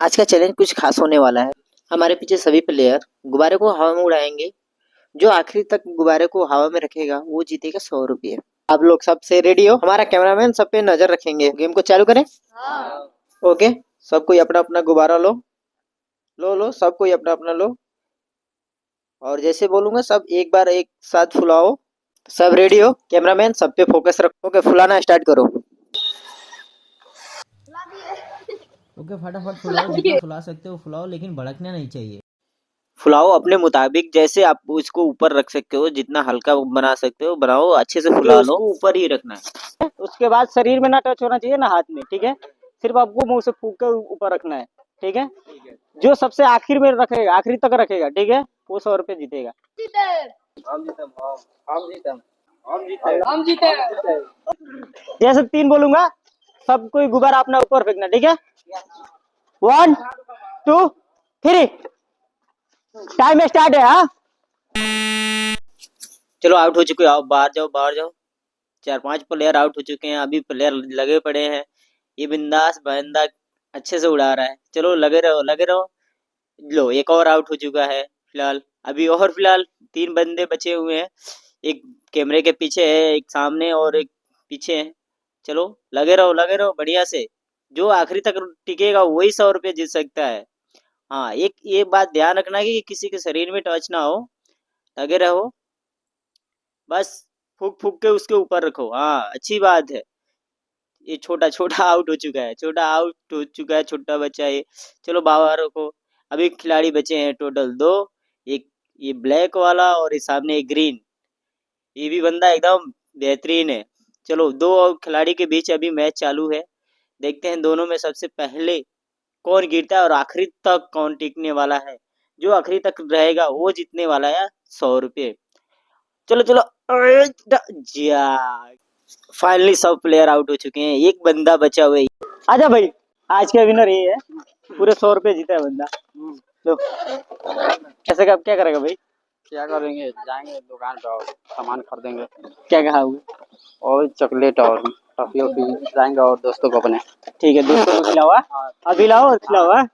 आज का चैलेंज कुछ खास होने वाला है। हमारे पीछे सभी प्लेयर गुब्बारे को हवा में उड़ाएंगे। जो आखिरी तक गुब्बारे को हवा में रखेगा वो जीतेगा 100 रुपये। आप लोग सबसे रेडी हो? हमारा कैमरामैन सब पे नजर रखेंगे। गेम को चालू करें? ओके, सब कोई अपना अपना गुब्बारा लो। लो सब कोई अपना अपना लो। और जैसे बोलूंगा सब एक बार एक साथ फुलाओ। सब रेडी हो? कैमरामैन सब पे फोकस रखो। ओके, फुलाना स्टार्ट करो। ओके, फटाफट फुलाओ, जितना फुला सकते हो फुलाओ, लेकिन भड़कना नहीं चाहिए। फुलाओ अपने मुताबिक, जैसे आप इसको ऊपर रख सकते हो, जितना हल्का बना सकते हो बनाओ, अच्छे से फुला लो। ऊपर ही रखना है। उसके बाद शरीर में ना टच होना चाहिए ना हाथ में, ठीक है? सिर्फ आपको मुंह से फूंक के ऊपर रखना है, ठीक है? जो सबसे आखिर में रखेगा, आखिरी तक रखेगा, ठीक है, वो 100 रुपये जीतेगा। जैसे 3 बोलूंगा, सब कोई गुब्बारा अपना ऊपर फेंकना, ठीक है? 1 2 3 टाइम स्टार्ट है। हाँ, चलो आउट हो चुके हो, आओ बाहर जाओ, बाहर जाओ। 4-5 प्लेयर आउट हो चुके हैं, अभी प्लेयर लगे पड़े हैं। ये बिंदास बंदा अच्छे से उड़ा रहा है। चलो लगे रहो, लगे रहो। लो, एक और आउट हो चुका है फिलहाल। अभी और फिलहाल 3 बंदे बचे हुए हैं। एक कैमरे के पीछे है, एक सामने और एक पीछे है। चलो लगे रहो बढ़िया से। जो आखिरी तक टिकेगा वही 100 रुपये जीत सकता है। हाँ, एक ये बात ध्यान रखना कि किसी के शरीर में टच ना हो। लगे रहो, बस फूक फूक के उसके ऊपर रखो। हाँ, अच्छी बात है। ये छोटा छोटा आउट हो चुका है, छोटा आउट हो चुका है, छोटा बच्चा ये। चलो बाहर रखो। अभी खिलाड़ी बचे हैं टोटल 2। एक ये ब्लैक वाला और ये सामने एक ग्रीन। ये भी बंदा एकदम बेहतरीन है। चलो 2 खिलाड़ी के बीच अभी मैच चालू है। देखते हैं दोनों में सबसे पहले कौन गिरता है और आखिरी तक कौन टिकने वाला है। जो आखिरी तक रहेगा वो जीतने वाला है 100 रुपये। चलो चलो, जा फाइनली सब प्लेयर आउट हो चुके हैं, एक बंदा बचा हुआ है। आजा भाई, आज का विनर ये है। पूरे 100 रुपये जीता है बंदा। लो, कैसे का क्या करेगा भाई? क्या करेंगे, जाएंगे दुकान पे और सामान खरीदेंगे क्या कहा हुआ? और चॉकलेट और टॉफी वॉफी जाएंगे और दोस्तों को अपने। ठीक है, दोस्तों को खिलाओ। हाँ? अभी लाओ और खिलाओ। हाँ?